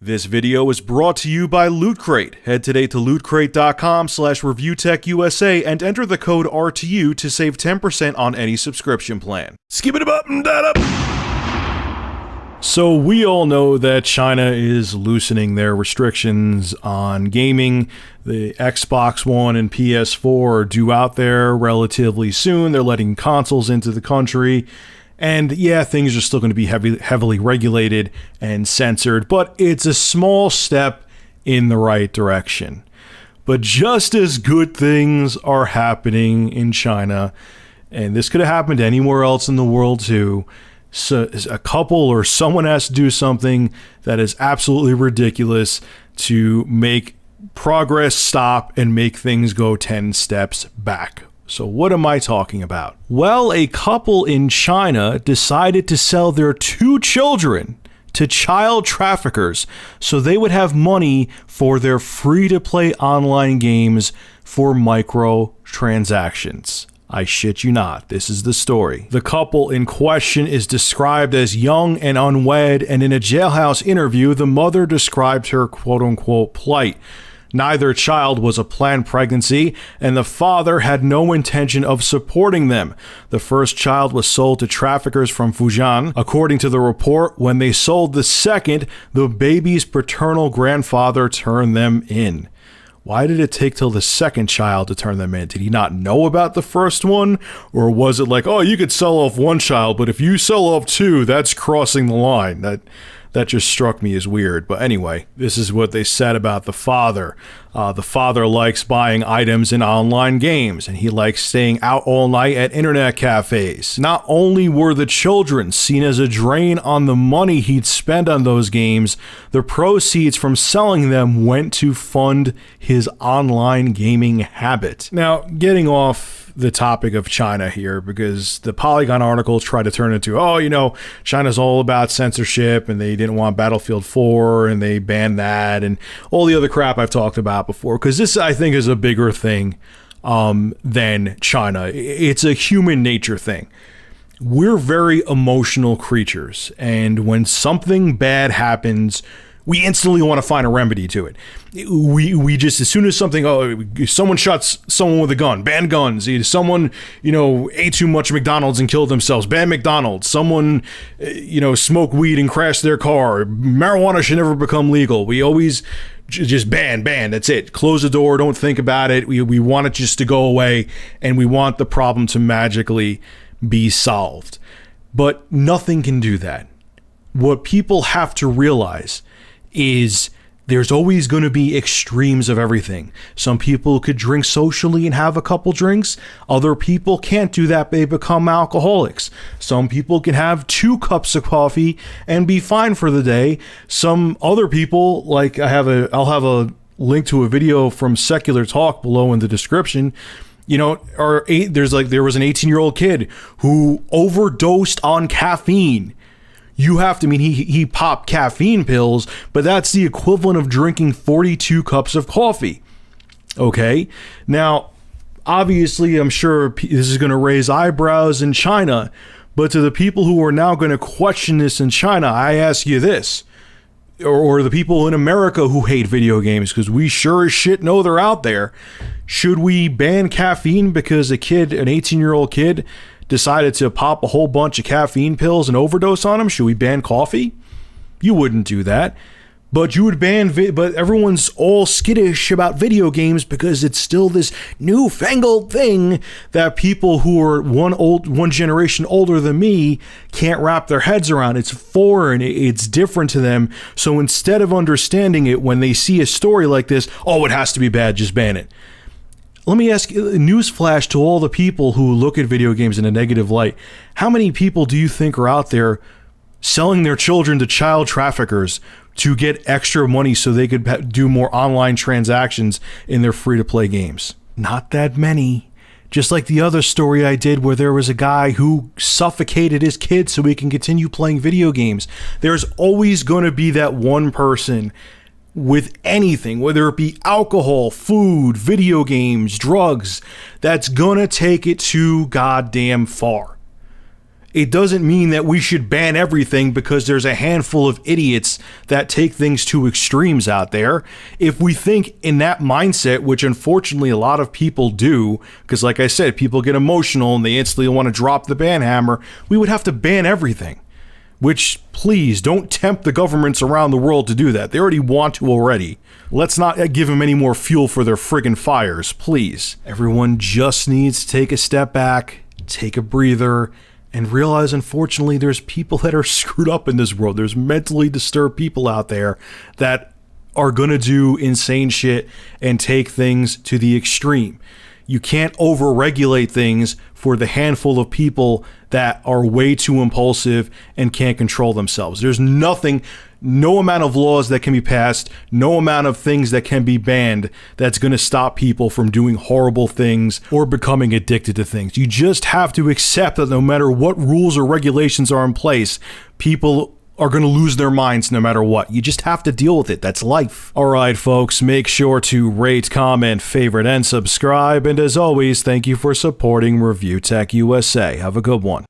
This video is brought to you by Loot Crate. Head today to lootcrate.com/reviewtechusa and enter the code RTU to save 10% on any subscription plan. Skip it up and that up. So we all know that China is loosening their restrictions on gaming. The Xbox One and PS4 are due out there relatively soon. They're letting consoles into the country. And yeah, things are still going to be heavily regulated and censored, but it's a small step in the right direction. But just as good things are happening in China, and this could have happened anywhere else in the world too, so a couple or someone has to do something that is absolutely ridiculous to make progress stop and make things go 10 steps back. So what am I talking about? Well, a couple in China decided to sell their 2 children to child traffickers so they would have money for their free-to-play online games for microtransactions. I shit you not, this is the story. The couple in question is described as young and unwed, and in a jailhouse interview, the mother described her quote-unquote plight. Neither child was a planned pregnancy, and the father had no intention of supporting them. The first child was sold to traffickers from Fujian. According to the report, when they sold the second, the baby's paternal grandfather turned them in. Why did it take till the second child to turn them in? Did he not know about the first one? Or was it like, oh, you could sell off one child, but if you sell off 2, that's crossing the line? That just struck me as weird. But anyway, this is what they said about the father. The father likes buying items in online games, and he likes staying out all night at internet cafes. Not only were the children seen as a drain on the money he'd spend on those games, the proceeds from selling them went to fund his online gaming habit. Now, getting off the topic of China here, because the Polygon articles try to turn into, oh, you know, China's all about censorship and they didn't want Battlefield 4 and they banned that and all the other crap I've talked about before, because this, I think, is a bigger thing than China. It's a human nature thing. We're very emotional creatures, and when something bad happens, we instantly want to find a remedy to it. We just, as soon as something, someone shoots someone with a gun, ban guns. Someone, ate too much McDonald's and killed themselves, ban McDonald's. Someone, smoked weed and crashed their car. Marijuana should never become legal. We always just ban, that's it. Close the door, don't think about it. We want it just to go away, and we want the problem to magically be solved. But nothing can do that. What people have to realize is there's always going to be extremes of everything. Some people could drink socially and have a couple drinks. Other people can't do that. They become alcoholics. Some people can have 2 cups of coffee and be fine for the day. Some other people, like I'll have a link to a video from Secular Talk below in the description. There was an 18-year-old kid who overdosed on caffeine. You have to, he popped caffeine pills, but that's the equivalent of drinking 42 cups of coffee. Okay? Now, obviously, I'm sure this is going to raise eyebrows in China, but to the people who are now going to question this in China, I ask you this, or the people in America who hate video games, because we sure as shit know they're out there. Should we ban caffeine because an 18-year-old kid decided to pop a whole bunch of caffeine pills and overdose on them? Should we ban coffee? You wouldn't do that. But you would but everyone's all skittish about video games because it's still this newfangled thing that people who are one generation older than me can't wrap their heads around. It's foreign, it's different to them. So instead of understanding it, when they see a story like this, oh, it has to be bad, just ban it. Let me ask you, newsflash to all the people who look at video games in a negative light. How many people do you think are out there selling their children to child traffickers to get extra money so they could do more online transactions in their free-to-play games? Not that many. Just like the other story I did where there was a guy who suffocated his kid so he can continue playing video games. There's always going to be that one person with anything, whether it be alcohol, food, video games, drugs, that's gonna take it too goddamn far. It doesn't mean that we should ban everything because there's a handful of idiots that take things to extremes out there. If we think in that mindset, which unfortunately a lot of people do, because like I said, people get emotional and they instantly want to drop the ban hammer, we would have to ban everything. Which, please, don't tempt the governments around the world to do that. They already want to already. Let's not give them any more fuel for their friggin' fires, please. Everyone just needs to take a step back, take a breather, and realize, unfortunately, there's people that are screwed up in this world. There's mentally disturbed people out there that are gonna do insane shit and take things to the extreme. You can't over-regulate things for the handful of people that are way too impulsive and can't control themselves. There's nothing, no amount of laws that can be passed, no amount of things that can be banned that's going to stop people from doing horrible things or becoming addicted to things. You just have to accept that no matter what rules or regulations are in place, people are going to lose their minds no matter what. You just have to deal with it. That's life. All right, folks, make sure to rate, comment, favorite, and subscribe. And as always, thank you for supporting Review Tech USA. Have a good one.